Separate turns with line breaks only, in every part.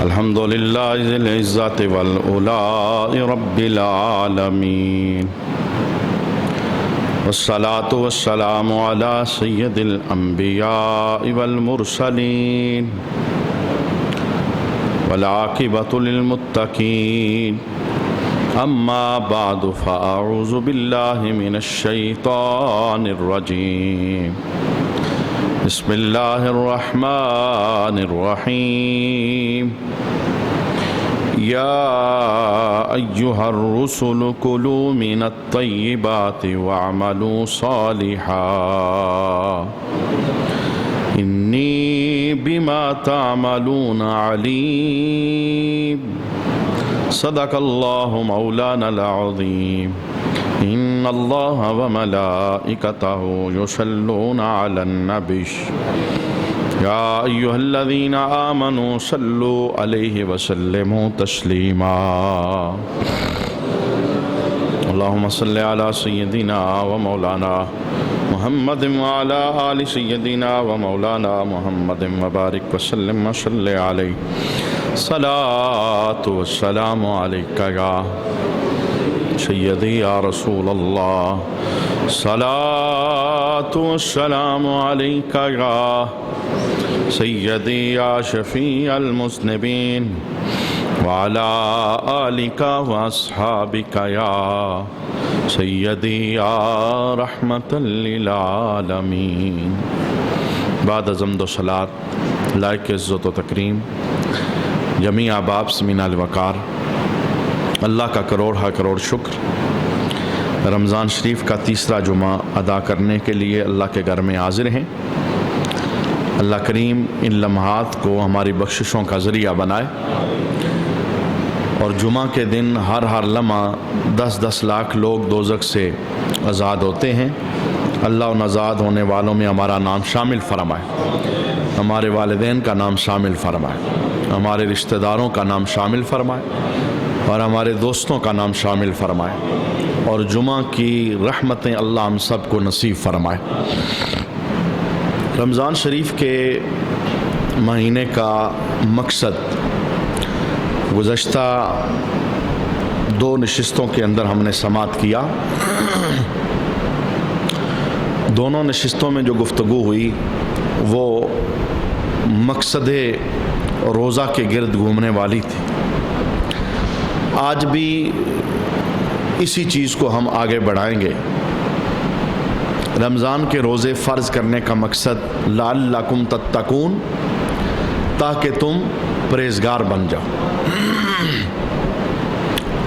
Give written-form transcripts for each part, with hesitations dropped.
الحمد لله ذي العزة والعلاء رب العالمين والصلاة والسلام على سيد الأنبياء والمرسلين والعاقبة للمتقين أما بعد فأعوذ بالله من الشيطان الرجيم بسم الله الرحمن الرحيم يا أيها الرسل كلوا من الطيبات واعملوا صالحا إني بما تعملون عليم صدق الله مولانا العظيم إن الله وملائكته يصلون على النبي يا أيها الذين آمنوا صلوا عليه وسلموا تسليما اللهم صل على سيدنا ومولانا محمد وعلى آل سيدنا ومولانا محمد وبارك وسلم وصل عليه صلاة والسلام عليك يا سيدي يا رسول الله صلاة والسلام عليك يا سيدي يا شفيع المذنبين وعلى آلك وأصحابك يا سيدي يا رحمة للعالمين. بعد حمد و صلاة لائق عزت و تکریم جمیع احباب سمین الوقار، اللہ کا کروڑ شکر رمضان شریف کا تیسرا جمعہ ادا کرنے کے لیے اللہ کے گھر میں حاضر ہیں. اللہ کریم ان لمحات کو ہماری بخششوں کا ذریعہ بنائے اور جمعہ کے دن ہر لمحہ 10 لاکھ لوگ دوزخ سے آزاد ہوتے ہیں. اللہ ان آزاد ہونے والوں میں ہمارا نام شامل فرمائے، ہمارے والدین کا نام شامل فرمائے، ہمارے رشتہ داروں کا نام شامل فرمائے اور ہمارے دوستوں کا نام شامل فرمائے اور جمعہ کی رحمتیں اللہ ہم سب کو نصیب فرمائے. رمضان شریف کے مہینے کا مقصد گزشتہ 2 نشستوں کے اندر ہم نے سماعت کیا. دونوں نشستوں میں جو گفتگو ہوئی وہ مقصد روزہ کے گرد گھومنے والی تھی. آج بھی اسی چیز کو ہم آگے بڑھائیں گے. رمضان کے روزے فرض کرنے کا مقصد لعلکم تتقون، تاکہ تم پرہیزگار بن جاؤ،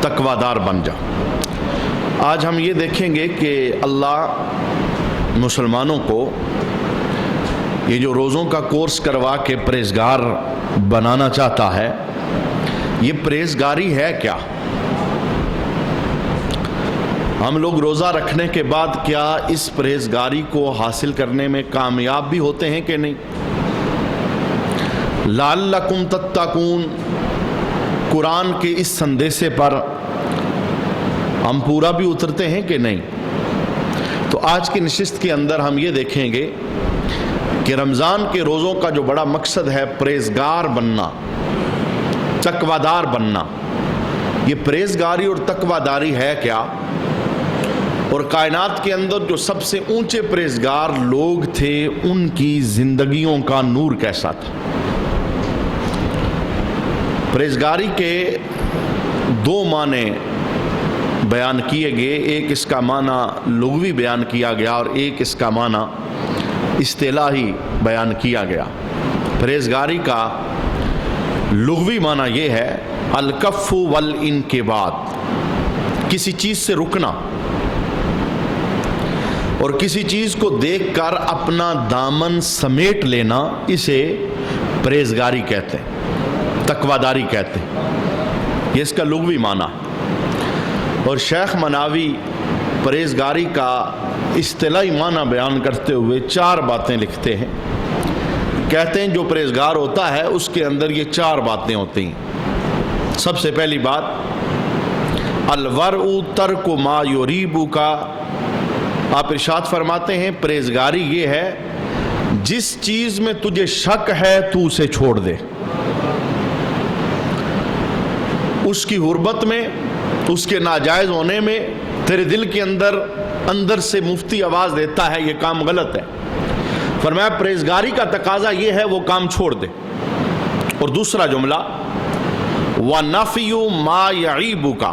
تقویدار بن جاؤ. آج ہم یہ دیکھیں گے کہ اللہ مسلمانوں کو یہ جو روزوں کا کورس کروا کے پرہیزگار بنانا چاہتا ہے، یہ پرہیزگاری ہے کیا؟ ہم لوگ روزہ رکھنے کے بعد کیا اس پرہیزگاری کو حاصل کرنے میں کامیاب بھی ہوتے ہیں کہ نہیں؟ لعلکم تتقون قرآن کے اس سندیسے پر ہم پورا بھی اترتے ہیں کہ نہیں؟ تو آج کی نشست کے اندر ہم یہ دیکھیں گے کہ رمضان کے روزوں کا جو بڑا مقصد ہے پرہیزگار بننا، تقویدار بننا، یہ پرہیزگاری اور تقویداری ہے کیا؟ اور کائنات کے اندر جو سب سے اونچے پرہیزگار لوگ تھے ان کی زندگیوں کا نور کیسا تھا؟ پرہیزگاری کے 2 معنی بیان کیے گئے. ایک اس کا معنی لغوی بیان کیا گیا اور ایک اس کا معنی اصطلاحی بیان کیا گیا. پرہیزگاری کا لغوی معنی یہ ہے الکف والانکبات، کسی چیز سے رکنا اور کسی چیز کو دیکھ کر اپنا دامن سمیٹ لینا، اسے پرہیزگاری کہتے ہیں، تقویداری کہتے ہیں. یہ اس کا لغوی معنی. اور شیخ مناوی پرہیزگاری کا اصطلاحی معنی بیان کرتے ہوئے 4 باتیں لکھتے ہیں. کہتے ہیں جو پرہیزگار ہوتا ہے اس کے اندر یہ 4 باتیں ہوتی ہیں. سب سے پہلی بات الورع ترک ما یریبک، آپ ارشاد فرماتے ہیں پرہیزگاری یہ ہے جس چیز میں تجھے شک ہے تو اسے چھوڑ دے. اس کی غربت میں، اس کے ناجائز ہونے میں تیرے دل کے اندر سے مفتی آواز دیتا ہے یہ کام غلط ہے. فرمایا پرہیزگاری کا تقاضا یہ ہے وہ کام چھوڑ دے. اور دوسرا جملہ وَنَفْيُ مَا يَعِيبُكَ،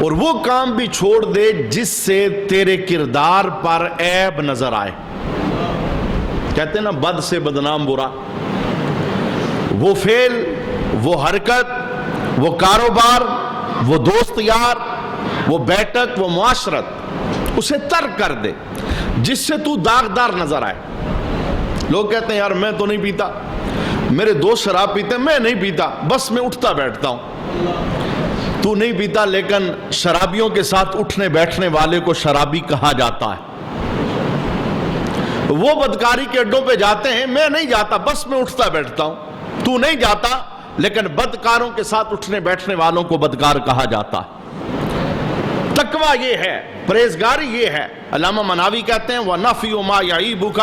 اور وہ کام بھی چھوڑ دے جس سے تیرے کردار پر عیب نظر آئے. کہتے ہیں نا بد سے بدنام برا. وہ فعل، وہ حرکت، وہ کاروبار، وہ دوست یار، وہ بیٹھک، وہ معاشرت، اسے ترک کر دے جس سے تو داغدار نظر آئے. لوگ کہتے ہیں یار میں تو نہیں پیتا، میرے دوست شراب پیتے، میں نہیں پیتا، بس میں اٹھتا بیٹھتا ہوں. تو نہیں پیتا لیکن شرابیوں کے ساتھ اٹھنے بیٹھنے والے کو شرابی کہا جاتا ہے. وہ بدکاری کے اڈوں پہ جاتے ہیں، میں نہیں جاتا، بس میں اٹھتا بیٹھتا ہوں. تو نہیں جاتا لیکن بدکاروں کے ساتھ اٹھنے بیٹھنے والوں کو بدکار کہا جاتا ہے. تقویٰ یہ ہے، پرہیزگاری یہ ہے. علامہ مناوی کہتے ہیں وَنَفْيُ مَا يَعِيبُكَ،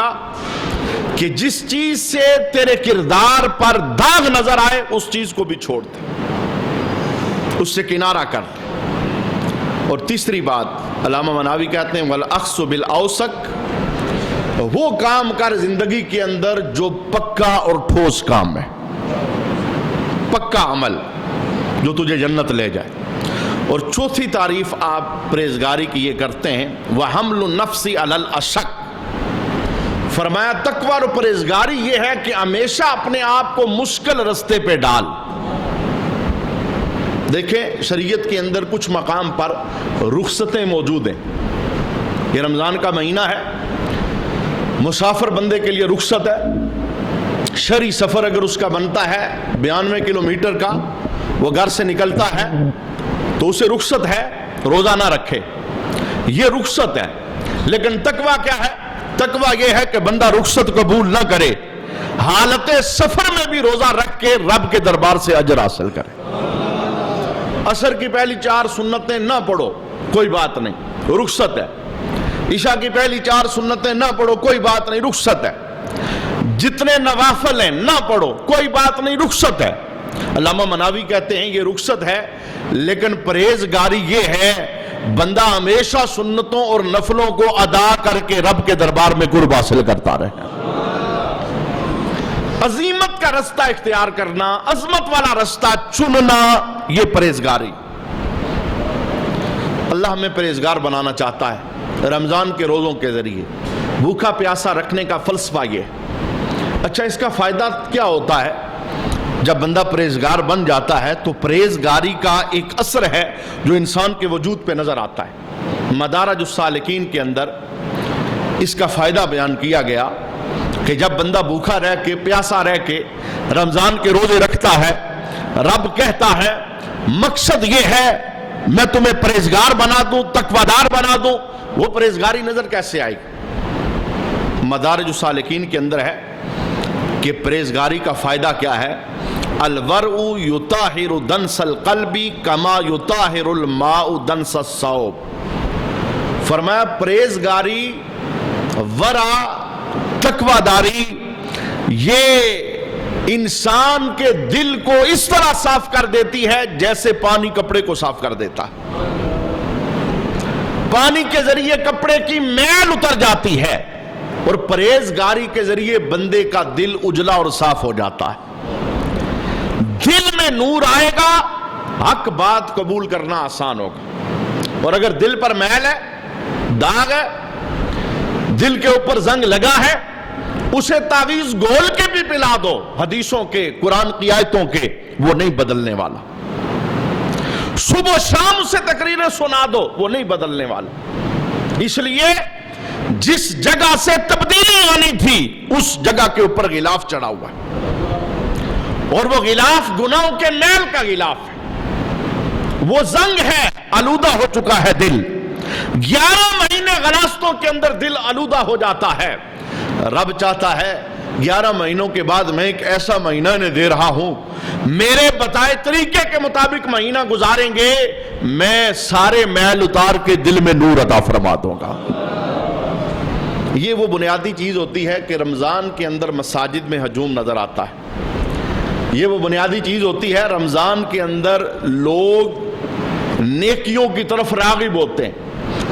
کہ جس چیز سے تیرے کردار پر داغ نظر آئے اس چیز کو بھی چھوڑ دے، اس سے کنارہ کر دے. اور تیسری بات علامہ مناوی کہتے ہیں وَالْأَخْصُ بِالْأَوْسَقِ، وہ کام کر زندگی کے اندر جو پکا اور ٹھوس کام ہے، پکا عمل جو تجھے جنت لے جائے. اور چوتھی تعریف آپ پرہیزگاری کی یہ کرتے ہیں وَحَمْلُ النَّفْسِ عَلَى الْأَشَقِّ، فرمایا تقویٰ اور پرہیزگاری یہ ہے کہ ہمیشہ اپنے آپ کو مشکل رستے پہ ڈال. دیکھیں شریعت کے اندر کچھ مقام پر رخصتیں موجود ہیں. یہ رمضان کا مہینہ ہے، مسافر بندے کے لیے رخصت ہے. شرعی سفر اگر اس کا بنتا ہے 92 کلومیٹر کا، وہ گھر سے نکلتا ہے تو اسے رخصت ہے روزہ نہ رکھے، یہ رخصت ہے. لیکن تقویٰ کیا ہے؟ تقویٰ یہ ہے کہ بندہ رخصت قبول نہ کرے، حالت سفر میں بھی روزہ رکھ کے رب کے دربار سے اجر حاصل کرے. عصر کی پہلی 4 سنتیں نہ پڑھو، کوئی بات نہیں، رخصت ہے. عشاء کی پہلی 4 سنتیں نہ پڑھو، کوئی بات نہیں، رخصت ہے. جتنے نوافل ہیں نہ پڑھو، کوئی بات نہیں، رخصت ہے. علامہ مناوی کہتے ہیں یہ رخصت ہے، لیکن پرہیزگاری یہ ہے بندہ ہمیشہ سنتوں اور نفلوں کو ادا کر کے رب کے دربار میں قرب حاصل کرتا رہے. عظیمت کا رستہ اختیار کرنا، عظمت والا رستہ چننا، یہ پرہیزگاری. اللہ ہمیں پرہیزگار بنانا چاہتا ہے رمضان کے روزوں کے ذریعے. بھوکا پیاسا رکھنے کا فلسفہ یہ ہے. اچھا اس کا فائدہ کیا ہوتا ہے؟ جب بندہ پرہیزگار بن جاتا ہے تو پرہیزگاری کا ایک اثر ہے جو انسان کے وجود پہ نظر آتا ہے. مدارج السالکین کے اندر اس کا فائدہ بیان کیا گیا کہ جب بندہ بھوکا رہ کے پیاسا رہ کے رمضان کے روزے رکھتا ہے، رب کہتا ہے مقصد یہ ہے میں تمہیں پرہیزگار بنا دوں، تقویدار بنا دوں. وہ پرہیزگاری نظر کیسے آئی؟ مدارج السالکین کے اندر ہے کہ پرہیزگاری کا فائدہ کیا ہے؟ الورع یطہر دنس القلب کما یطہر الماء دنس الثوب. فرمایا پرہیزگاری، ورع، تقویداری یہ انسان کے دل کو اس طرح صاف کر دیتی ہے جیسے پانی کپڑے کو صاف کر دیتا ہے. پانی کے ذریعے کپڑے کی میل اتر جاتی ہے اور پرہیزگاری کے ذریعے بندے کا دل اجلا اور صاف ہو جاتا ہے. دل میں نور آئے گا، حق بات قبول کرنا آسان ہوگا. اور اگر دل پر میل ہے، داغ ہے، دل کے اوپر زنگ لگا ہے، اسے تعویذ گھول کے بھی پلا دو، حدیثوں کے، قرآن کی آیتوں کے، وہ نہیں بدلنے والا. صبح و شام اسے تقریریں سنا دو، وہ نہیں بدلنے والا. اس لیے جس جگہ سے تبدیلی آنی تھی اس جگہ کے اوپر غلاف چڑھا ہوا ہے، اور وہ غلاف گناہوں کے میل کا غلاف ہے. وہ زنگ ہے، آلودہ ہو چکا ہے دل. 11 مہینے غلاستوں کے اندر دل آلودہ ہو جاتا ہے. رب چاہتا ہے 11 مہینوں کے بعد میں ایک ایسا مہینہ انہیں دے رہا ہوں، میرے بتائے طریقے کے مطابق مہینہ گزاریں گے، میں سارے میل اتار کے دل میں نور عطا فرما دوں گا. یہ وہ بنیادی چیز ہوتی ہے کہ رمضان کے اندر مساجد میں ہجوم نظر آتا ہے. یہ وہ بنیادی چیز ہوتی ہے رمضان کے اندر لوگ نیکیوں کی طرف راغب ہوتے ہیں.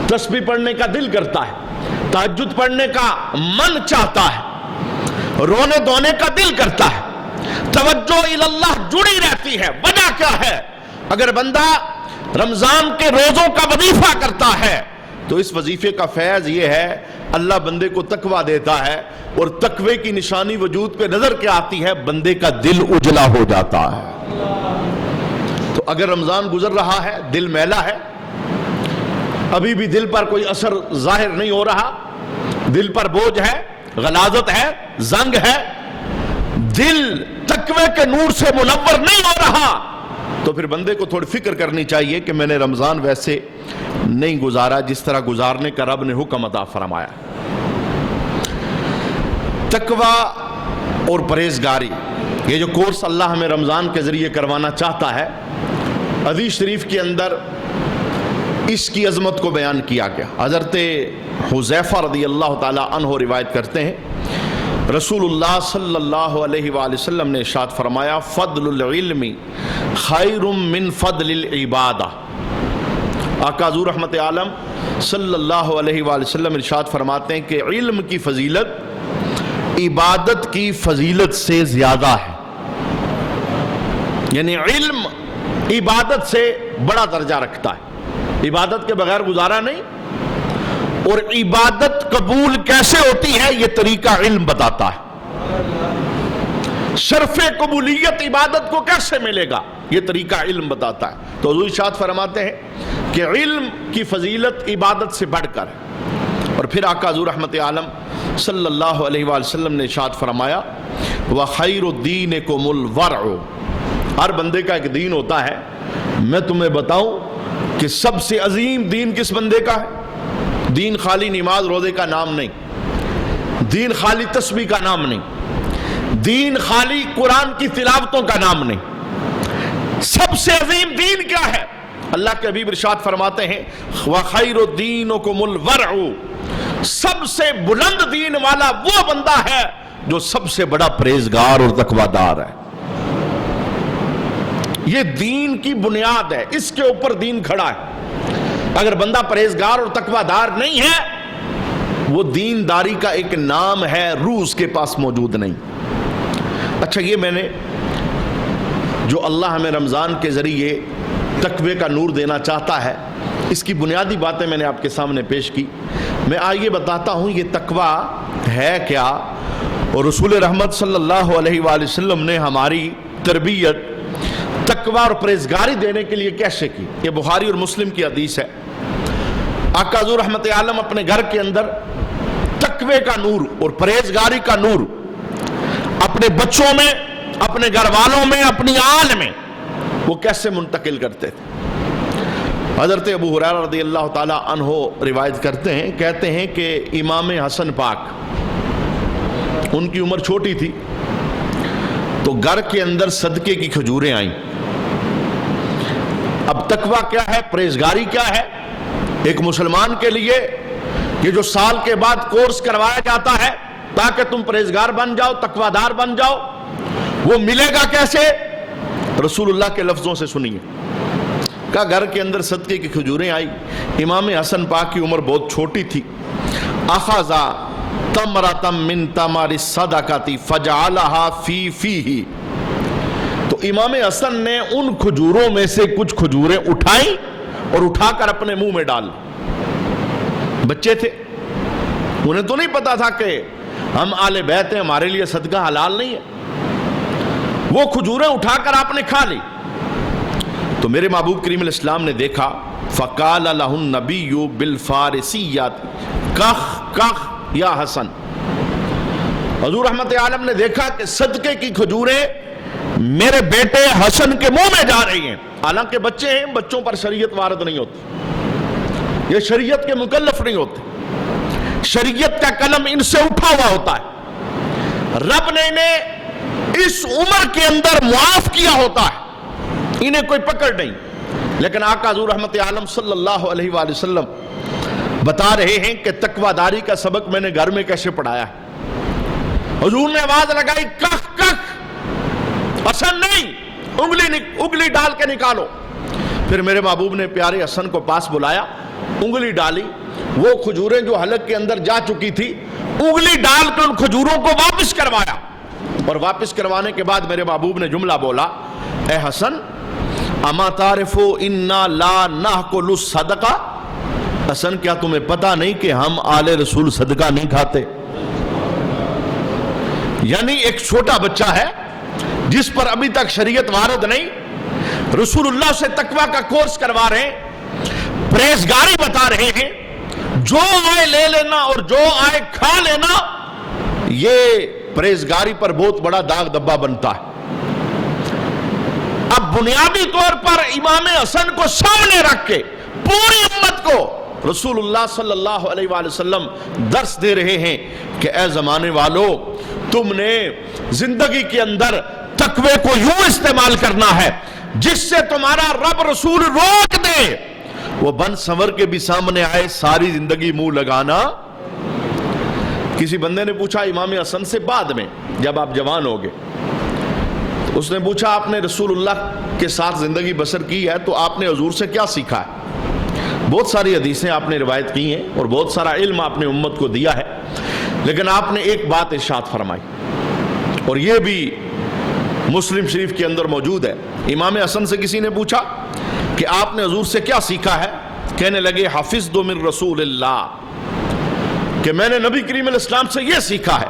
تسبیح پڑھنے کا دل کرتا ہے, تہجد پڑھنے کا من چاہتا ہے, رونے دھونے کا دل کرتا ہے, توجہ اللہ جڑی رہتی ہے. وجہ کیا ہے؟ اگر بندہ رمضان کے روزوں کا وظیفہ کرتا ہے تو اس وظیفے کا فیض یہ ہے اللہ بندے کو تقویٰ دیتا ہے, اور تقوی کی نشانی وجود پہ نظر کے آتی ہے, بندے کا دل اجلا ہو جاتا ہے. تو اگر رمضان گزر رہا ہے, دل میلا ہے, ابھی بھی دل پر کوئی اثر ظاہر نہیں ہو رہا, دل پر بوجھ ہے, غلاظت ہے, زنگ ہے, دل تقوی کے نور سے منور نہیں ہو رہا, تو پھر بندے کو تھوڑی فکر کرنی چاہیے کہ میں نے رمضان ویسے نہیں گزارا جس طرح گزارنے کا رب نے حکم عطا فرمایا. تقوی اور پرہیزگاری, یہ جو کورس اللہ ہمیں رمضان کے ذریعے کروانا چاہتا ہے, حدیث شریف کے اندر اس کی عظمت کو بیان کیا گیا. حضرت حذیفہ رضی اللہ تعالی عنہ روایت کرتے ہیں, رسول اللہ صلی اللہ علیہ وآلہ وسلم نے ارشاد فرمایا, فضل العلم خیر من فضل العبادہ. آقا حضور رحمت عالم صلی اللہ علیہ وآلہ وسلم ارشاد فرماتے ہیں کہ علم کی فضیلت عبادت کی فضیلت سے زیادہ ہے. یعنی علم عبادت سے بڑا درجہ رکھتا ہے, عبادت کے بغیر گزارا نہیں, اور عبادت قبول کیسے ہوتی ہے یہ طریقہ علم بتاتا ہے. شرف قبولیت عبادت کو کیسے ملے گا یہ طریقہ علم بتاتا ہے. تو حضور ارشاد فرماتے ہیں کہ علم کی فضیلت عبادت سے بڑھ کر. اور پھر آقا حضور رحمت عالم صلی اللہ علیہ وآلہ وسلم نے ارشاد فرمایا, وَخَيْرُ دِينِكُمُ الْوَرْعُ. ہر بندے کا ایک دین ہوتا ہے. میں تمہیں بتاؤں کہ سب سے عظیم دین کس بندے کا ہے؟ دین خالی نماز روزے کا نام نہیں, دین خالی تسبیح کا نام نہیں, دین خالی قرآن کی تلاوتوں کا نام نہیں. سب سے عظیم دین کیا ہے؟ اللہ کے حبیب ارشاد فرماتے ہیں, وَخَيْرُ دِينُكُمُ الْوَرْعُ. سب سے بلند دین والا وہ بندہ ہے جو سب سے بڑا پرہیزگار اور تقویدار ہے. یہ دین کی بنیاد ہے, اس کے اوپر دین کھڑا ہے. اگر بندہ پرہیزگار اور تقویدار نہیں ہے, وہ دینداری کا ایک نام ہے, روح اس کے پاس موجود نہیں. اچھا, یہ میں نے جو اللہ ہمیں رمضان کے ذریعے تقوی کا نور دینا چاہتا ہے, اس کی بنیادی باتیں میں نے آپ کے سامنے پیش کی. میں آئیے بتاتا ہوں یہ تقوی ہے کیا, اور رسول رحمت صلی اللہ علیہ وآلہ وسلم نے ہماری تربیت تقوی اور پرہیزگاری دینے کے لیے کیسے کی. یہ بخاری اور مسلم کی حدیث ہے. آقا حضور رحمت عالم اپنے گھر کے اندر تقوی کا نور اور پرہیزگاری کا نور اپنے بچوں میں, اپنے گھر والوں میں, اپنی آل میں وہ کیسے منتقل کرتے تھے. حضرت ابو ہریرہ رضی اللہ تعالی عنہ روایت کرتے ہیں, کہتے ہیں کہ امام حسن پاک, ان کی عمر چھوٹی تھی, تو گھر کے اندر صدقے کی کھجوریں آئیں. اب تقوی کیا ہے, پرہیزگاری کیا ہے؟ ایک مسلمان کے لیے یہ جو سال کے بعد کورس کروایا جاتا ہے تاکہ تم پرہیزگار بن جاؤ, تقویدار بن جاؤ, وہ ملے گا کیسے؟ رسول اللہ کے لفظوں سے سنیے. کہا گھر کے اندر صدقے کی کھجوریں آئی, امام حسن پاک کی عمر بہت چھوٹی تھی. اخذا تمرۃ من تمر الصدقۃ فجعلها فی فیہ. تو امام حسن نے ان کھجوروں میں سے کچھ کھجوریں اٹھائیں اور اٹھا کر اپنے منہ میں ڈال. بچے تھے, انہیں تو نہیں پتا تھا کہ ہم آل بیت ہیں, ہمارے لیے صدقہ حلال نہیں ہے. وہ کھجوریں اٹھا کر آپ نے کھا لی. تو میرے محبوب کریم علیہ السلام نے دیکھا, فقال لہ النبی بالفارسیۃ کخ کخ یا حسن. حضور رحمت عالم نے دیکھا کہ صدقے کی کھجوریں میرے بیٹے حسن کے منہ میں جا رہی ہیں. حالانکہ بچے ہیں, بچوں پر شریعت وارد نہیں ہوتی, یہ شریعت کے مکلف نہیں ہوتے, شریعت کا قلم ان سے اٹھا ہوا ہوتا ہے. رب نے انہیں اس عمر کے اندر معاف کیا ہوتا ہے, انہیں کوئی پکڑ نہیں. لیکن آقا حضور رحمت عالم صلی اللہ علیہ وآلہ وسلم بتا رہے ہیں کہ تقوی داری کا سبق میں نے گھر میں کیسے پڑھایا ہے۔ حضور نے آواز لگائی کخ کخ، حسن نہیں، انگلی ڈال کے نکالو۔ پھر میرے محبوب نے پیارے حسن کو پاس بلایا، انگلی ڈالی، وہ کھجوریں جو حلق کے اندر جا چکی تھی انگلی ڈال کر ان کھجوروں کو واپس کروایا، اور واپس کروانے کے بعد میرے محبوب نے جملہ بولا، اے حسن اما تعرفو انا لا ناکل الصدقہ، حسن کیا تمہیں پتا نہیں کہ ہم آل رسول صدقہ نہیں کھاتے؟ یعنی ایک چھوٹا بچہ ہے جس پر ابھی تک شریعت وارد نہیں، رسول اللہ سے تقوی کا کورس کروا رہے ہیں، پرہیزگاری بتا رہے ہیں، جو آئے لے لینا اور جو آئے کھا لینا، یہ پرہیزگاری پر بہت بڑا داغ دبا بنتا ہے۔ اب بنیادی طور پر امام حسن کو سامنے رکھ کے پوری امت کو رسول اللہ صلی اللہ علیہ وآلہ وسلم درس دے رہے ہیں کہ اے زمانے والو، تم نے زندگی کے اندر تقوی کو یوں استعمال کرنا ہے جس سے تمہارا رب رسول روک دے، وہ بن سنور کے بھی سامنے آئے، ساری زندگی منہ لگانا۔ کسی بندے نے پوچھا امام حسن سے بعد میں جب آپ جوان ہو گئے، اس نے پوچھا آپ نے رسول اللہ کے ساتھ زندگی بسر کی ہے تو آپ نے حضور سے کیا سیکھا ہے؟ بہت ساری حدیثیں آپ نے روایت کی ہیں اور بہت سارا علم آپ نے امت کو دیا ہے، لیکن آپ نے ایک بات ارشاد فرمائی، اور یہ بھی مسلم شریف کے اندر موجود ہے۔ امام حسن سے کسی نے پوچھا کہ آپ نے حضور سے کیا سیکھا ہے؟ کہنے لگے حفظت من رسول اللہ، کہ میں نے نبی کریم علیہ السلام سے یہ سیکھا ہے۔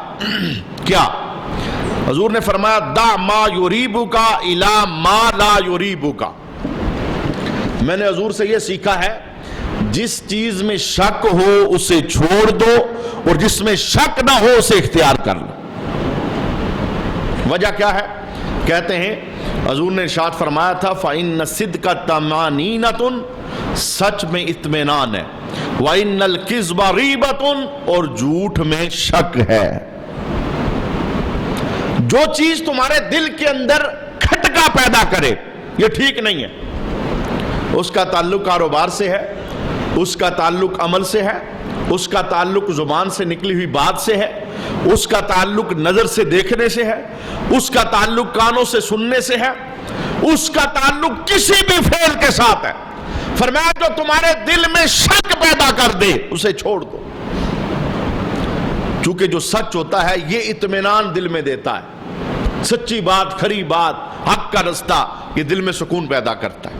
کیا؟ حضور نے فرمایا دع ما یریبک الی ما لا یریبک، میں نے حضور سے یہ سیکھا ہے جس چیز میں شک ہو اسے چھوڑ دو اور جس میں شک نہ ہو اسے اختیار کر لو۔ وجہ کیا ہے؟ کہتے ہیں حضور نے ارشاد فرمایا تھا فَإِنَّ الصِّدْقَ طَمَانِینَةٌ، سچ میں اطمینان ہے، وَإِنَّ الْكِذْبَ رِیبَةٌ، اور جھوٹ میں شک ہے۔ جو چیز تمہارے دل کے اندر کھٹکا پیدا کرے یہ ٹھیک نہیں ہے، اس کا تعلق کاروبار سے ہے، اس کا تعلق عمل سے ہے، اس کا تعلق زبان سے نکلی ہوئی بات سے ہے، اس کا تعلق نظر سے دیکھنے سے ہے، اس کا تعلق کانوں سے سننے سے ہے، اس کا تعلق کسی بھی فعل کے ساتھ ہے۔ فرمایا جو تمہارے دل میں شک پیدا کر دے اسے چھوڑ دو، چونکہ جو سچ ہوتا ہے یہ اطمینان دل میں دیتا ہے، سچی بات، کھری بات، حق کا رستہ، یہ دل میں سکون پیدا کرتا ہے۔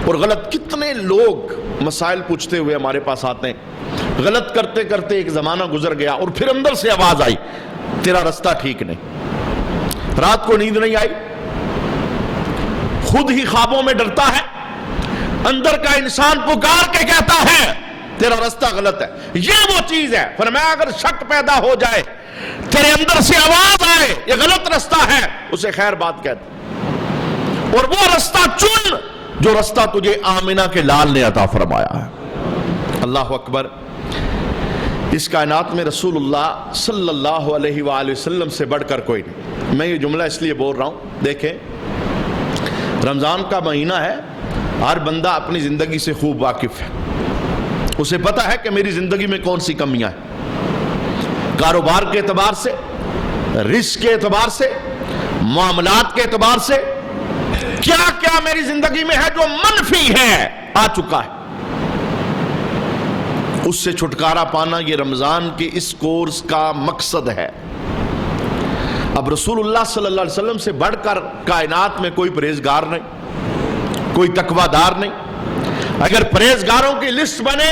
اور غلط کتنے لوگ مسائل پوچھتے ہوئے ہمارے پاس آتے ہیں، غلط کرتے کرتے ایک زمانہ گزر گیا اور پھر اندر سے آواز آئی تیرا رستہ ٹھیک نہیں، رات کو نیند نہیں آئی، خود ہی خوابوں میں ڈرتا ہے، اندر کا انسان پکار کے کہتا ہے تیرا رستہ غلط ہے۔ یہ وہ چیز ہے، فرمایا اگر شک پیدا ہو جائے، تیرے اندر سے آواز آئے یہ غلط رستہ ہے، اسے خیر بات کہتے، اور وہ رستہ چن جو رستہ تجھے آمنہ کے لال نے عطا فرمایا ہے۔ اللہ اکبر۔ اس کائنات میں رسول اللہ صلی اللہ علیہ وآلہ وسلم سے بڑھ کر کوئی نہیں۔ میں یہ جملہ اس لیے بول رہا ہوں، دیکھیں رمضان کا مہینہ ہے، ہر بندہ اپنی زندگی سے خوب واقف ہے، اسے پتا ہے کہ میری زندگی میں کون سی کمیاں ہیں، کاروبار کے اعتبار سے، رزق کے اعتبار سے، معاملات کے اعتبار سے، کیا کیا میری زندگی میں ہے جو منفی ہے، آ چکا ہے۔ اس سے چھٹکارا پانا یہ رمضان کے اس کورس کا مقصد ہے۔ اب رسول اللہ صلی اللہ علیہ وسلم سے بڑھ کر کائنات میں کوئی پرہیزگار نہیں، کوئی تقوی دار نہیں۔ اگر پرہیزگاروں کی لسٹ بنے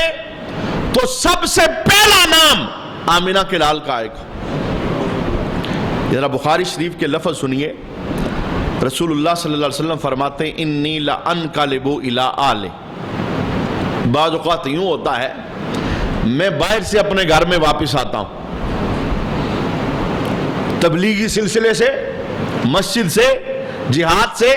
تو سب سے پہلا نام آمنہ کے لال کا آئے گا۔ ذرا بخاری شریف کے لفظ سنیے، رسول اللہ صلی اللہ علیہ وسلم فرماتے ہیں انی لانقلب الی آلِ، بعض اوقات یوں ہوتا ہے میں باہر سے اپنے گھر میں واپس آتا ہوں، تبلیغی سلسلے سے، مسجد سے، جہاد سے،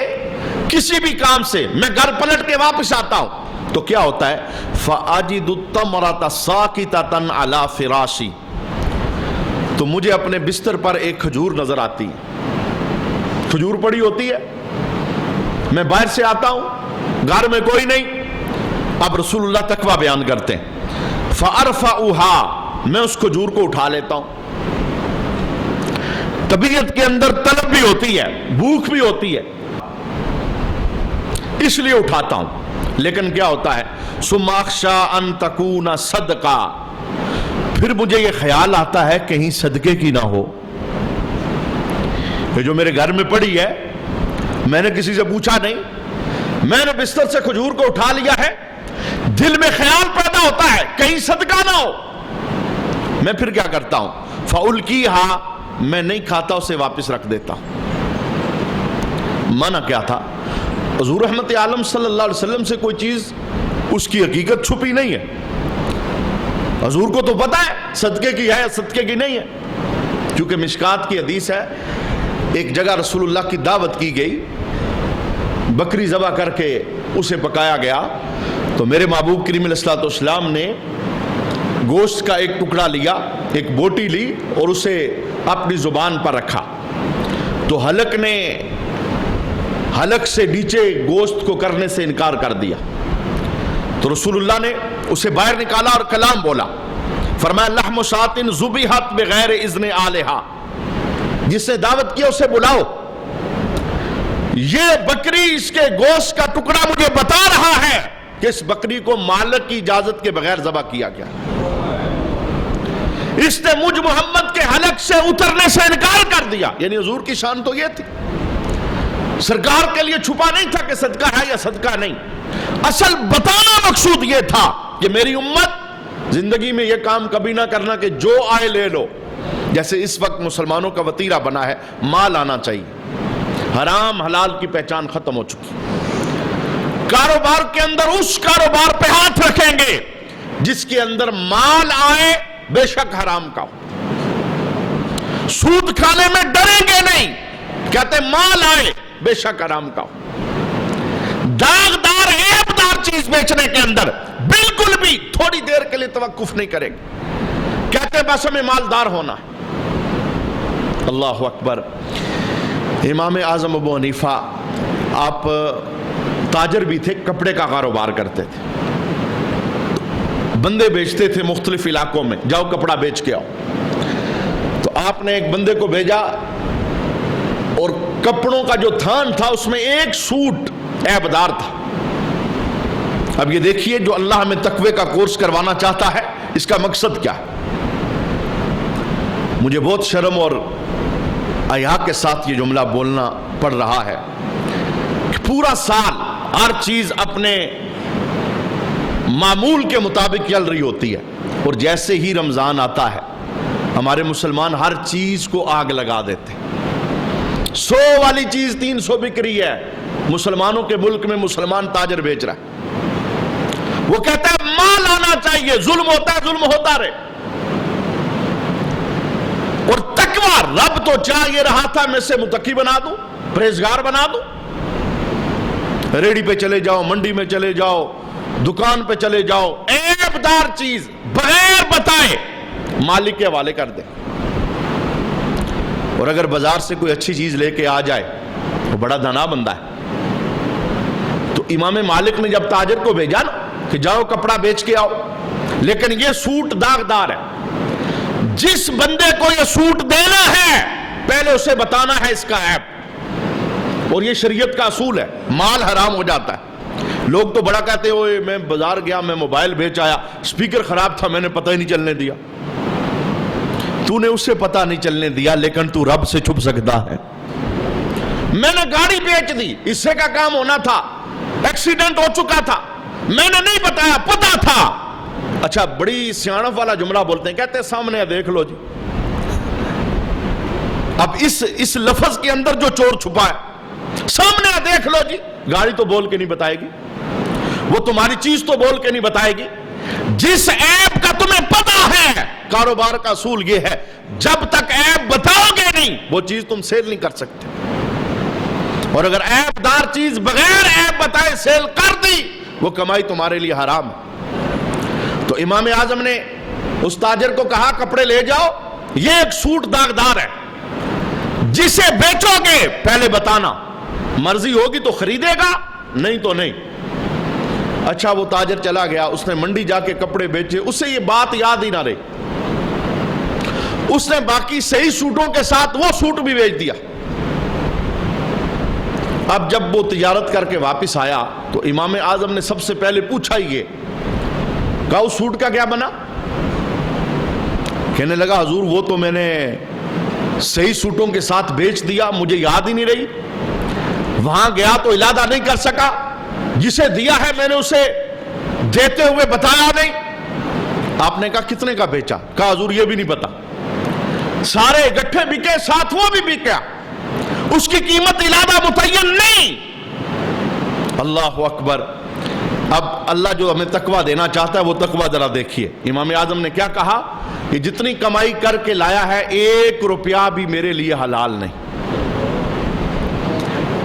کسی بھی کام سے میں گھر پلٹ کے واپس آتا ہوں تو کیا ہوتا ہے فَأَجِدُ التَّمْرَةَ سَاقِطَةً عَلَى فِرَاشِي، تو مجھے اپنے بستر پر ایک کھجور نظر آتی ہے، کھجور پڑی ہوتی ہے، میں باہر سے آتا ہوں، گھر میں کوئی نہیں۔ اب رسول اللہ تقوی بیان کرتے ہیں، فَأَرْفَعُهَا، میں اس کھجور کو اٹھا لیتا ہوں۔ طبیعت کے اندر طلب بھی ہوتی ہے، بھوک بھی ہوتی ہے، اس لیے اٹھاتا ہوں، لیکن کیا ہوتا ہے ثُمَّ أَخْشَىٰ أَن تَكُونَ صَدْقَةً، پھر مجھے یہ خیال آتا ہے کہیں صدقے کی نہ ہو۔ یہ جو میرے گھر میں پڑی ہے، میں نے کسی سے پوچھا نہیں، میں نے بستر سے کھجور کو اٹھا لیا ہے، دل میں خیال پیدا ہوتا ہے کہیں صدقہ نہ ہو، میں پھر کیا کرتا ہوں فَأُلْقِيهَا، میں نہیں کھاتا، اسے واپس رکھ دیتا ہوں۔ منع کیا تھا؟ حضور رحمت عالم صلی اللہ علیہ وسلم سے کوئی چیز اس کی حقیقت چھپی نہیں ہے، حضور کو تو پتا ہے صدقے کی ہے یا صدقے کی نہیں ہے، کیونکہ مشکات کی حدیث ہے، ایک جگہ رسول اللہ کی دعوت کی گئی، بکری ذبح کر کے اسے پکایا گیا، تو میرے محبوب کریم علیہ الصلوۃ والسلام نے گوشت کا ایک ٹکڑا لیا، ایک بوٹی لی اور اسے اپنی زبان پر رکھا، تو حلق نے حلق سے نیچے گوشت کو کرنے سے انکار کر دیا، تو رسول اللہ نے اسے باہر نکالا اور کلام بولا، فرمایا لحم شاۃ ذبحت بغیر اذن آلہا، جس نے دعوت کیا اسے بلاؤ، یہ بکری اس کے گوشت کا ٹکڑا مجھے بتا رہا ہے کہ اس بکری کو مالک کی اجازت کے بغیر ذبح کیا گیا، اس نے مجھ محمد کے حلق سے اترنے سے انکار کر دیا۔ یعنی حضور کی شان تو یہ تھی، سرکار کے لیے چھپا نہیں تھا کہ صدقہ ہے یا صدقہ نہیں، اصل بتانا مقصود یہ تھا کہ میری امت زندگی میں یہ کام کبھی نہ کرنا کہ جو آئے لے لو، جیسے اس وقت مسلمانوں کا وتیرہ بنا ہے، مال آنا چاہیے، حرام حلال کی پہچان ختم ہو چکی، کاروبار کے اندر اس کاروبار پہ ہاتھ رکھیں گے جس کے اندر مال آئے بے شک حرام کا ہو، سود کھانے میں ڈریں گے نہیں، کہتے مال آئے بے شک حرام کا ہو، داغدار عیبدار چیز بیچنے کے اندر بالکل بھی تھوڑی دیر کے لیے توقف نہیں کریں گے، کہتے بس ہمیں مالدار ہونا ہے۔ اللہ اکبر۔ امام اعظم ابو حنیفہ آپ تاجر بھی تھے، کپڑے کا کاروبار کرتے تھے، بندے بیچتے تھے مختلف علاقوں میں، جاؤ کپڑا بیچ کے آؤ، تو آپ نے ایک بندے کو بھیجا اور کپڑوں کا جو تھان تھا اس میں ایک سوٹ عیبدار تھا۔ اب یہ دیکھیے جو اللہ ہمیں تقوی کا کورس کروانا چاہتا ہے اس کا مقصد کیا ہے۔ مجھے بہت شرم اور حیا کے ساتھ یہ جملہ بولنا پڑ رہا ہے کہ پورا سال ہر چیز اپنے معمول کے مطابق چل رہی ہوتی ہے، اور جیسے ہی رمضان آتا ہے ہمارے مسلمان ہر چیز کو آگ لگا دیتے، 100 والی چیز 300 بک رہی ہے، مسلمانوں کے ملک میں مسلمان تاجر بیچ رہا ہے، وہ کہتا ہے مال آنا چاہیے، ظلم ہوتا ہے ظلم ہوتا رہے، اور تقوی رب تو چاہ یہ رہا تھا میں سے متقی بنا دوں، پرہیزگار بنا دوں، ریڑی پہ چلے جاؤ، منڈی میں چلے جاؤ، دکان پہ چلے جاؤ، عیبدار چیز بغیر بتائے مالک کے حوالے کر دے، اور اگر بازار سے کوئی اچھی چیز لے کے آ جائے وہ بڑا دانا بندہ ہے۔ تو امام مالک نے جب تاجر کو بھیجا نا کہ جاؤ کپڑا بیچ کے آؤ، لیکن یہ سوٹ داغدار ہے، جس بندے کو یہ سوٹ دینا ہے پہلے اسے بتانا ہے اس کا عیب، اور یہ شریعت کا اصول ہے، مال حرام ہو جاتا ہے۔ لوگ تو بڑا کہتے ہوئے میں بازار گیا، میں موبائل بیچ آیا، سپیکر خراب تھا میں نے پتہ ہی نہیں چلنے دیا، تو نے اسے پتہ نہیں چلنے دیا لیکن تو رب سے چھپ سکتا ہے۔ میں نے گاڑی بیچ دی، حصے کا کام ہونا تھا، ایکسیڈنٹ ہو چکا تھا، میں نے نہیں بتایا، پتہ تھا، اچھا بڑی سیاںف والا جملہ بولتے ہیں، کہتے ہیں سامنے دیکھ لو جی۔ اب اس لفظ کے اندر جو چور چھپا ہے، سامنے دیکھ لو جی، گاڑی تو بول کے نہیں بتائے گی، وہ تمہاری چیز تو بول کے نہیں بتائے گی، جس عیب کا تمہیں پتا ہے، کاروبار کا اصول یہ ہے جب تک عیب بتاؤ گے نہیں وہ چیز تم سیل نہیں کر سکتے، اور اگر عیب دار چیز بغیر عیب بتائے سیل کر دی وہ کمائی تمہارے لیے حرام ہے۔ تو امام اعظم نے اس تاجر کو کہا کپڑے لے جاؤ، یہ ایک سوٹ داغدار ہے، جسے بیچو گے پہلے بتانا، مرضی ہوگی تو خریدے گا نہیں تو نہیں۔ اچھا وہ تاجر چلا گیا، اس نے منڈی جا کے کپڑے بیچے، اسے یہ بات یاد ہی نہ رہی، اس نے باقی صحیح سوٹوں کے ساتھ وہ سوٹ بھی بیچ دیا۔ اب جب وہ تجارت کر کے واپس آیا تو امام اعظم نے سب سے پہلے پوچھا ہی یہ، کہا اس سوٹ کا کیا بنا؟ کہنے لگا حضور وہ تو میں نے صحیح سوٹوں کے ساتھ بیچ دیا، مجھے یاد ہی نہیں رہی، وہاں گیا تو علادہ نہیں کر سکا، جسے دیا ہے میں نے اسے دیتے ہوئے بتایا نہیں۔ آپ نے کہا کتنے کا بیچا؟ کہا حضور یہ بھی نہیں پتا، سارے گٹھے بکے ساتھ وہ بھی بک گیا، اس کی قیمت علادہ متعین نہیں۔ اللہ اکبر۔ اب اللہ جو ہمیں تقویٰ دینا چاہتا ہے وہ تقویٰ ذرا دیکھیے، امام اعظم نے کیا کہا کہ جتنی کمائی کر کے لایا ہے 1 روپیہ بھی میرے لیے حلال نہیں۔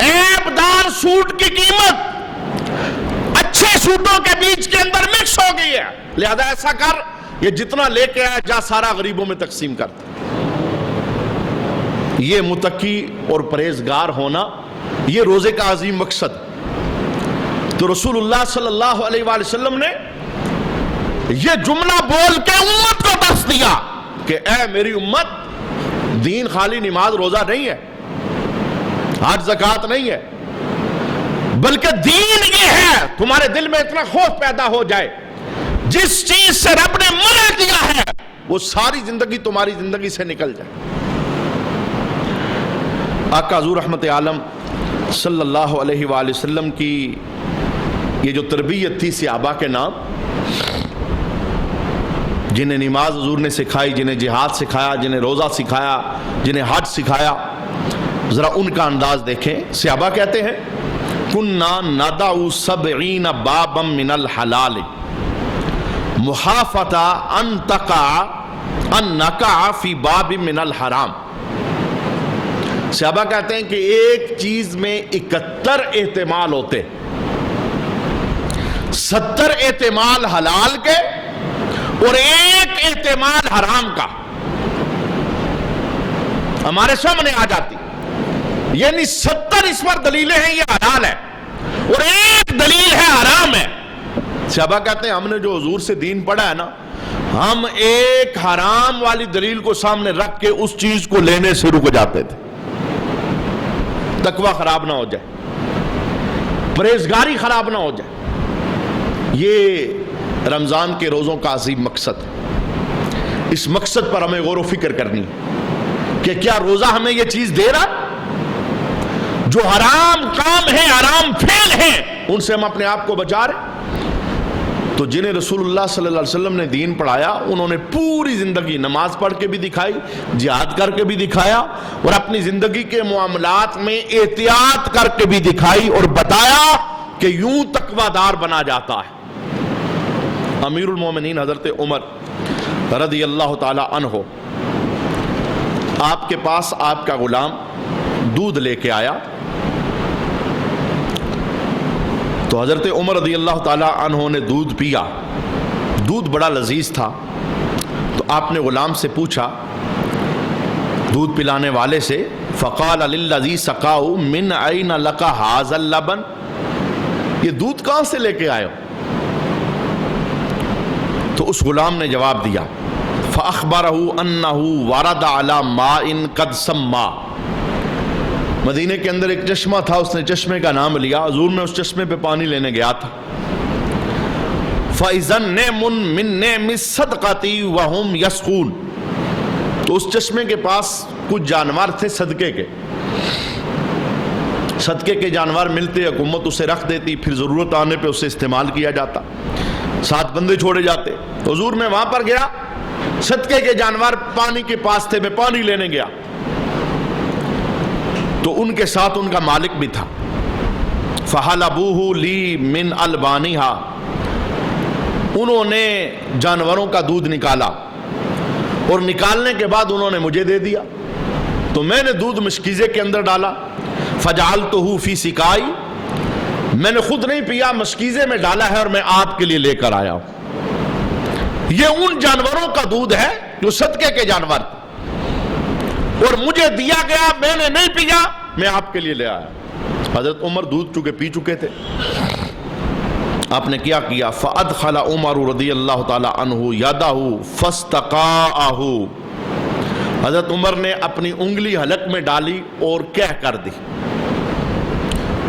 عیب دار سوٹ کی قیمت اچھے سوٹوں کے بیچ کے اندر مکس ہو گئی ہے، لہذا ایسا کر یہ جتنا لے کے آیا جا سارا غریبوں میں تقسیم کر۔ یہ متقی اور پرہیزگار ہونا یہ روزے کا عظیم مقصد۔ تو رسول اللہ صلی اللہ علیہ وآلہ وسلم نے یہ جملہ بول کے امت کو درس دیا کہ اے میری امت، دین خالی نماز روزہ نہیں ہے، حج زکوٰۃ نہیں ہے، بلکہ دین یہ ہے تمہارے دل میں اتنا خوف پیدا ہو جائے جس چیز سے رب نے منع کیا ہے وہ ساری زندگی تمہاری زندگی سے نکل جائے۔ آقا حضور رحمت عالم صلی اللہ علیہ وآلہ وسلم کی یہ جو تربیت تھی صحابہ کے نام، جنہیں نماز حضور نے سکھائی، جنہیں جہاد سکھایا، جنہیں روزہ سکھایا، جنہیں حج سکھایا، ذرا ان کا انداز دیکھیں۔ صحابہ کہتے ہیں کُنَّا نَدَعُ 70 بابا من الحلال مخافة أن نقع في باب من الحرام۔ صحابہ کہتے ہیں کہ ایک چیز میں 71 احتمال ہوتے، 70 احتمال حلال کے اور 1 احتمال حرام کا ہمارے سامنے آ جاتی، یعنی 70 اس پر دلیلیں ہیں یہ حلال ہے اور 1 دلیل ہے حرام ہے۔ صحابہ کہتے ہیں ہم نے جو حضور سے دین پڑھا ہے نا، ہم ایک حرام والی دلیل کو سامنے رکھ کے اس چیز کو لینے سے رک جاتے تھے، تقویٰ خراب نہ ہو جائے، پرہیزگاری خراب نہ ہو جائے۔ یہ رمضان کے روزوں کا عظیم مقصد ہے، اس مقصد پر ہمیں غور و فکر کرنی ہے کہ کیا روزہ ہمیں یہ چیز دے رہا، جو حرام کام ہے، حرام فعل ہیں، ان سے ہم اپنے آپ کو بچا رہے۔ تو جنہیں رسول اللہ صلی اللہ علیہ وسلم نے دین پڑھایا انہوں نے پوری زندگی نماز پڑھ کے بھی دکھائی، جہاد کر کے بھی دکھایا، اور اپنی زندگی کے معاملات میں احتیاط کر کے بھی دکھائی اور بتایا کہ یوں تقویٰ دار بنا جاتا ہے۔ امیر المومنین حضرت عمر رضی اللہ تعالی عنہ، آپ کے پاس آپ کا غلام دودھ لے کے آیا تو حضرت عمر رضی اللہ تعالی عنہ نے دودھ پیا، دودھ بڑا لذیذ تھا، تو آپ نے غلام سے پوچھا، دودھ پلانے والے سے، فقال للذی سقاہ من این لک ھذا اللبن، یہ دودھ کہاں سے لے کے آئے ہو؟ تو اس غلام نے جواب دیا، فاخبرہ انہ ورد علی ماء قد سما، مدینے کے اندر ایک چشمہ تھا، اس نے چشمے کا نام لیا، حضور میں اس چشمے پہ پانی لینے گیا تھا، فَإِذًا نِعْمٌ مِّن نِعْمِ الصَّدْقَةِ وَهُمْ يَسْقُونَ، تو اس چشمے کے پاس کچھ جانور تھے صدقے کے، صدقے کے جانور ملتے، حکومت اسے رکھ دیتی، پھر ضرورت آنے پہ اسے استعمال کیا جاتا، 7 بندے چھوڑے جاتے۔ حضور میں وہاں پر گیا، صدقے کے جانور پانی کے پاس تھے، میں پانی لینے گیا تو ان کے ساتھ ان کا مالک بھی تھا، فَحَلَبُوهُ لِي مِنْ أَلْبَانِهَا، انہوں نے جانوروں کا دودھ نکالا اور نکالنے کے بعد انہوں نے مجھے دے دیا، تو میں نے دودھ مشکیزے کے اندر ڈالا، فَجَعَلْتُهُ فِي سِقَائِ، میں نے خود نہیں پیا، مشکیزے میں ڈالا ہے اور میں آپ کے لیے لے کر آیا ہوں۔ یہ ان جانوروں کا دودھ ہے جو صدقے کے جانور تھے اور مجھے دیا گیا، میں نے نہیں پیا، میں آپ کے لیے لے آیا۔ حضرت عمر دودھ چکے پی چکے تھے، آپ نے کیا کیا؟ فَأَدْخَلَ عُمَرُ رضی اللہ تعالی عنہ يَدَهُ فَاسْتَقَاءَهُ، حضرت عمر نے اپنی انگلی حلق میں ڈالی اور کہہ کر دی،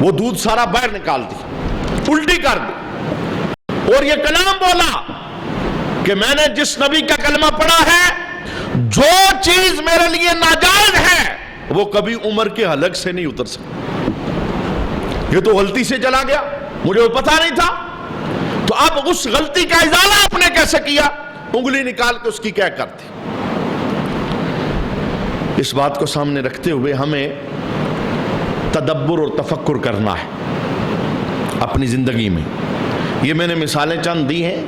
وہ دودھ سارا باہر نکال دی، الٹی کر دی، اور یہ کلام بولا کہ میں نے جس نبی کا کلمہ پڑھا ہے، جو چیز میرے لیے ناجائز ہے وہ کبھی عمر کے حلق سے نہیں اتر سکتی۔ یہ تو غلطی سے چلا گیا، مجھے وہ پتہ نہیں تھا، تو اب اس غلطی کا ازالہ آپ نے کیسے کیا؟ انگلی نکال کے اس کی کیا کرتی۔ اس بات کو سامنے رکھتے ہوئے ہمیں تدبر اور تفکر کرنا ہے اپنی زندگی میں۔ یہ میں نے مثالیں چند دی ہیں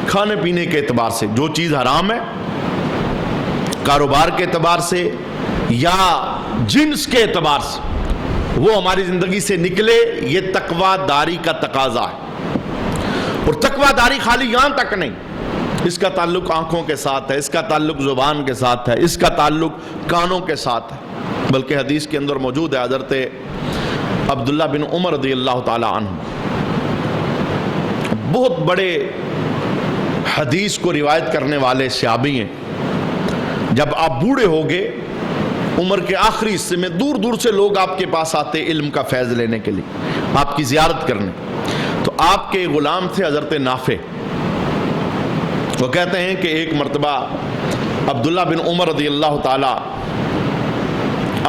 کھانے پینے کے اعتبار سے، جو چیز حرام ہے، کاروبار کے اعتبار سے یا جنس کے اعتبار سے، وہ ہماری زندگی سے نکلے، یہ تقوی داری کا تقاضا ہے۔ اور تقوی داری خالی یہاں تک نہیں، اس کا تعلق آنکھوں کے ساتھ ہے، اس کا تعلق زبان کے ساتھ ہے، اس کا تعلق کانوں کے ساتھ ہے، بلکہ حدیث کے اندر موجود ہے، حضرت عبداللہ بن عمر رضی اللہ تعالی عنہ بہت بڑے حدیث کو روایت کرنے والے صحابی ہیں۔ جب آپ بوڑھے ہو گئے، عمر کے آخری حصے میں دور دور سے لوگ آپ کے پاس آتے علم کا فیض لینے کے لیے، آپ کی زیارت کرنے، تو آپ کے غلام تھے حضرت نافع۔ وہ کہتے ہیں کہ ایک مرتبہ عبداللہ بن عمر رضی اللہ تعالی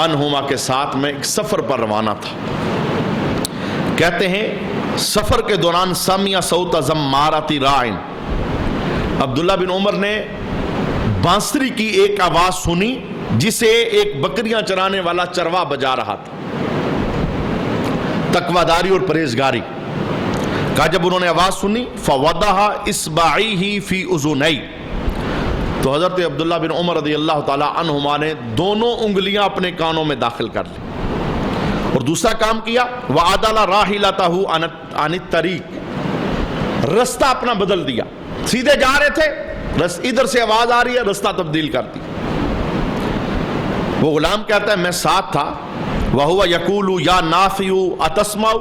عنہما کے ساتھ میں ایک سفر پر روانہ تھا۔ کہتے ہیں سفر کے دوران سمع صوت زمارۃ راعٍ، عبداللہ بن عمر نے بانسری کی ایک آواز سنی جسے ایک بکریاں چرانے والا چروا بجا رہا تھا، تقوی داری اور پرہیزگاری کا۔ جب انہوں نے آواز سنی فوضع اصبعیہ فی اذنیہ، تو حضرت عبداللہ بن عمر رضی اللہ تعالی عنہما نے دونوں انگلیاں اپنے کانوں میں داخل کر لی، اور دوسرا کام کیا وعدل راحلتہ عن الطریق، رستہ اپنا بدل دیا، سیدھے جا رہے تھے، ادھر سے آواز آ رہی ہے، رستہ تبدیل کر دی۔ وہ غلام کہتا ہے میں ساتھ تھا، وہو یقول یا نافع اتسمع،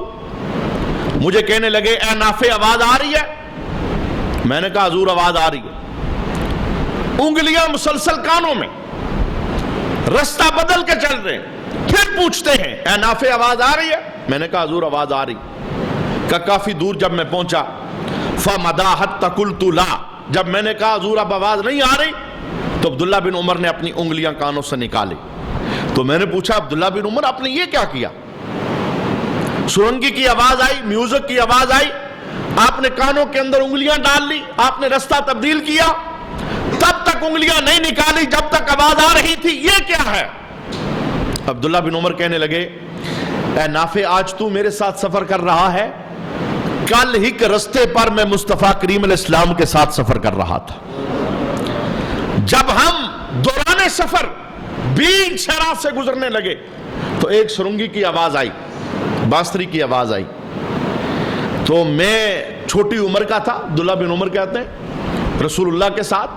مجھے کہنے لگے اے نافع آواز آ رہی ہے؟ میں نے کہا حضور آواز آ رہی ہے۔ انگلیاں مسلسل کانوں میں، رستہ بدل کے چل رہے ہیں، پھر پوچھتے ہیں اے نافع آواز آ رہی ہے؟ میں نے کہا حضور آواز آ رہی۔ کہ کافی دور جب میں پہنچا فَمَدَا حَتَّى قُلْتُ لَا، جب میں نے کہا حضور اب آواز نہیں آ رہی، تو عبداللہ بن عمر نے اپنی انگلیاں کانوں سے نکالی۔ تو میں نے پوچھا عبداللہ بن عمر آپ نے یہ کیا کیا؟ سرنگی کی آواز آئی، میوزک کی آواز آئی، آپ نے کانوں کے اندر انگلیاں ڈال لی، آپ نے رستہ تبدیل کیا، تب تک انگلیاں نہیں نکالی جب تک آواز آ رہی تھی، یہ کیا ہے؟ عبداللہ بن عمر کہنے لگے اے نافع آج تو میرے ساتھ سفر کر رہا ہے، کل ہی کے رستے پر میں مصطفیٰ کریم علیہ السلام کے ساتھ سفر کر رہا تھا، جب ہم دوران سفر بیچ صحرا سے گزرنے لگے تو ایک سرنگی کی آواز آئی، بانسری کی آواز آئی، تو میں چھوٹی عمر کا تھا، عبداللہ بن عمر کہتے ہیں، رسول اللہ کے ساتھ،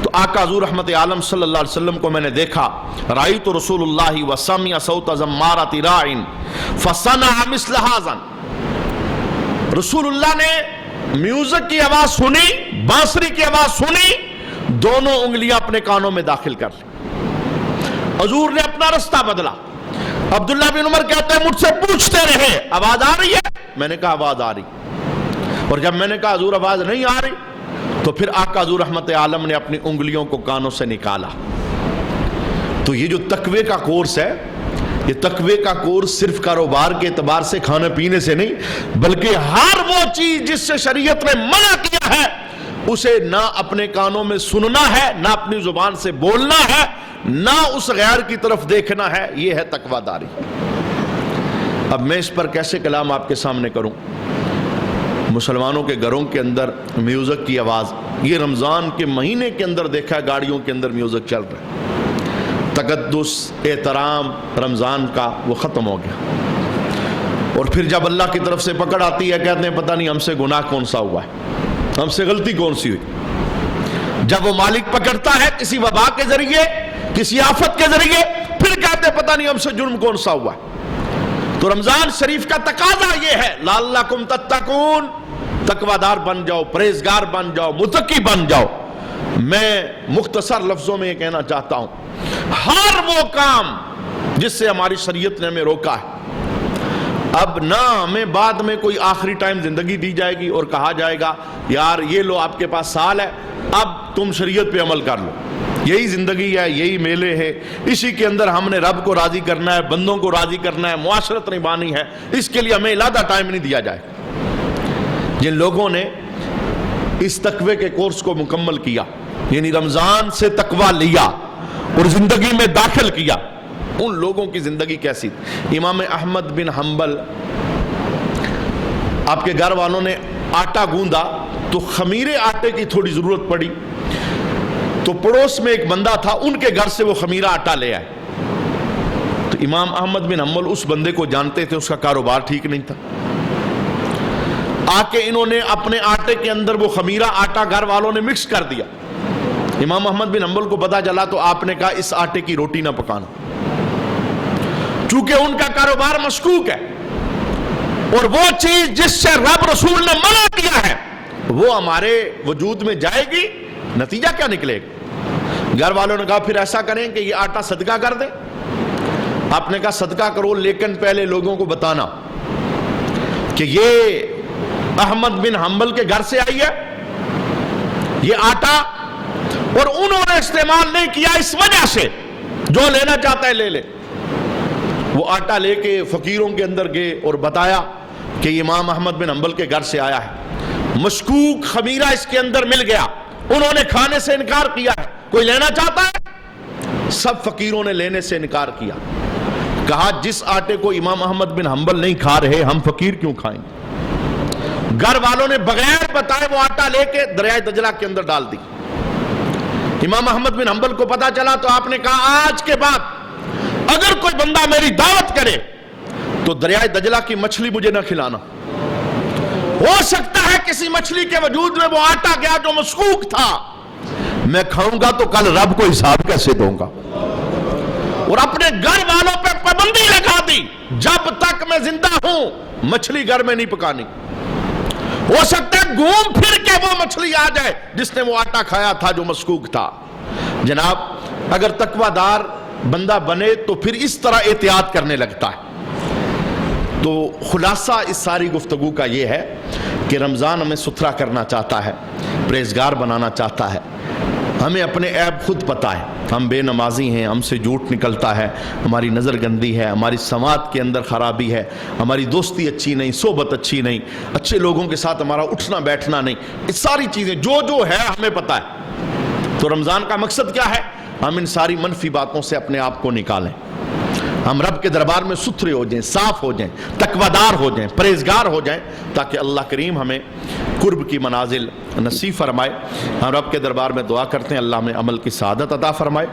تو آقا حضور رحمت عالم صلی اللہ علیہ وسلم کو میں نے دیکھا، رأیت رسول اللہ وسمع صوت زمارۃ راع فصنع مثل ھذا، رسول اللہ نے میوزک کی آواز سنی، بانسری کی آواز سنی، دونوں انگلیاں اپنے کانوں میں داخل کر لی، حضور نے اپنا رستہ بدلا۔ عبداللہ بن عمر کہتے ہیں مجھ سے پوچھتے رہے آواز آ رہی ہے؟ میں نے کہا آواز آ رہی، اور جب میں نے کہا حضور آواز نہیں آ رہی، تو پھر آقا حضور رحمت عالم نے اپنی انگلیوں کو کانوں سے نکالا۔ تو یہ جو تقوی کا کورس ہے، یہ تقوی کا کورس صرف کاروبار کے اعتبار سے، کھانے پینے سے نہیں، بلکہ ہر وہ چیز جس سے شریعت نے منع کیا ہے اسے نہ اپنے کانوں میں سننا ہے، نہ اپنی زبان سے بولنا ہے، نہ اس غیر کی طرف دیکھنا ہے، یہ ہے تقوی داری۔ اب میں اس پر کیسے کلام آپ کے سامنے کروں؟ مسلمانوں کے گھروں کے اندر میوزک کی آواز، یہ رمضان کے مہینے کے اندر دیکھا ہے گاڑیوں کے اندر میوزک چل رہا ہے، تقدس احترام رمضان کا وہ ختم ہو گیا، اور پھر جب اللہ کی طرف سے پکڑ آتی ہے کہتے ہیں پتہ نہیں ہم سے گناہ کون سا ہوا ہے، ہم سے غلطی کون سی ہوئی۔ جب وہ مالک پکڑتا ہے کسی وبا کے ذریعے، کسی آفت کے ذریعے، پھر کہتے ہیں پتہ نہیں ہم سے جرم کون سا ہوا ہے۔ تو رمضان شریف کا تقاضا یہ ہے لعلکم تتقون، تقویدار بن جاؤ، پرہیزگار بن جاؤ، متقی بن جاؤ۔ میں مختصر لفظوں میں یہ کہنا چاہتا ہوں، ہر وہ کام جس سے ہماری شریعت نے ہمیں روکا ہے، اب نہ ہمیں بعد میں کوئی آخری ٹائم زندگی دی جائے گی اور کہا جائے گا یار یہ لو آپ کے پاس سال ہے، اب تم شریعت پہ عمل کر لو، یہی زندگی ہے، یہی میلے ہے، اسی کے اندر ہم نے رب کو راضی کرنا ہے، بندوں کو راضی کرنا ہے، معاشرت نبھانی ہے، اس کے لیے ہمیں علیحدہ ٹائم نہیں دیا جائے۔ جن لوگوں نے اس تقوی کے کورس کو مکمل کیا، یعنی رمضان سے تقوی لیا اور زندگی میں داخل کیا، ان لوگوں کی زندگی کیسی تھی؟ امام احمد بن حنبل، آپ کے گھر والوں نے آٹا گوندا تو خمیرے آٹے کی تھوڑی ضرورت پڑی، تو پڑوس میں ایک بندہ تھا، ان کے گھر سے وہ خمیرہ آٹا لے آئے۔ تو امام احمد بن حنبل اس بندے کو جانتے تھے، اس کا کاروبار ٹھیک نہیں تھا، آ کے انہوں نے اپنے آٹے کے اندر وہ خمیرہ آٹا گھر والوں نے مکس کر دیا۔ امام احمد بن حنبل کو پتا چلا تو آپ نے کہا اس آٹے کی روٹی نہ پکانا، چونکہ ان کا کاروبار مشکوک ہے، اور وہ چیز جس سے رب رسول نے منع کیا ہے وہ ہمارے وجود میں جائے گی، نتیجہ کیا نکلے گا؟ گھر والوں نے کہا پھر ایسا کریں کہ یہ آٹا صدقہ کر دیں۔ آپ نے کہا صدقہ کرو، لیکن پہلے لوگوں کو بتانا کہ یہ احمد بن حنبل کے گھر سے آئی ہے یہ آٹا، اور انہوں نے استعمال نہیں کیا اس وجہ سے، جو لینا چاہتا ہے لے لے۔ وہ آٹا لے کے فقیروں کے اندر گئے اور بتایا کہ امام احمد بن حنبل کے گھر سے آیا ہے، مشکوک خمیرہ اس کے اندر مل گیا، انہوں نے کھانے سے انکار کیا ہے، کوئی لینا چاہتا ہے؟ سب فقیروں نے لینے سے انکار کیا، کہا جس آٹے کو امام احمد بن حنبل نہیں کھا رہے ہم فقیر کیوں کھائیں گے؟ گھر والوں نے بغیر بتائے وہ آٹا لے کے دریائے دجلہ کے اندر ڈال دی۔ امام احمد بن حنبل کو پتا چلا تو آپ نے کہا آج کے بعد اگر کوئی بندہ میری دعوت کرے تو دریائے دجلہ کی مچھلی مجھے نہ کھلانا، ہو سکتا ہے کسی مچھلی کے وجود میں وہ آٹا گیا جو مشکوک تھا، میں کھاؤں گا تو کل رب کو حساب کیسے دوں گا؟ اور اپنے گھر والوں پہ پابندی لگا دی، جب تک میں زندہ ہوں مچھلی گھر میں نہیں پکانی، ہو سکتا ہے گھوم پھر کے وہ مچھلی آ جائے جس نے وہ آٹا کھایا تھا جو مشکوک تھا۔ جناب اگر تقوی دار بندہ بنے تو پھر اس طرح احتیاط کرنے لگتا ہے۔ تو خلاصہ اس ساری گفتگو کا یہ ہے کہ رمضان ہمیں ستھرا کرنا چاہتا ہے، پرہیزگار بنانا چاہتا ہے، ہمیں اپنے عیب خود پتہ ہے، ہم بے نمازی ہیں، ہم سے جھوٹ نکلتا ہے، ہماری نظر گندی ہے، ہماری سماعت کے اندر خرابی ہے، ہماری دوستی اچھی نہیں، صحبت اچھی نہیں، اچھے لوگوں کے ساتھ ہمارا اٹھنا بیٹھنا نہیں، اس ساری چیزیں جو ہے ہمیں پتہ ہے۔ تو رمضان کا مقصد کیا ہے؟ ہم ان ساری منفی باتوں سے اپنے آپ کو نکالیں، ہم رب کے دربار میں ستھرے ہو جائیں، صاف ہو جائیں، تقویدار ہو جائیں، پرہیزگار ہو جائیں، تاکہ اللہ کریم ہمیں قرب کی منازل نصیب فرمائے۔ ہم رب کے دربار میں دعا کرتے ہیں اللہ ہمیں عمل کی سعادت عطا فرمائے۔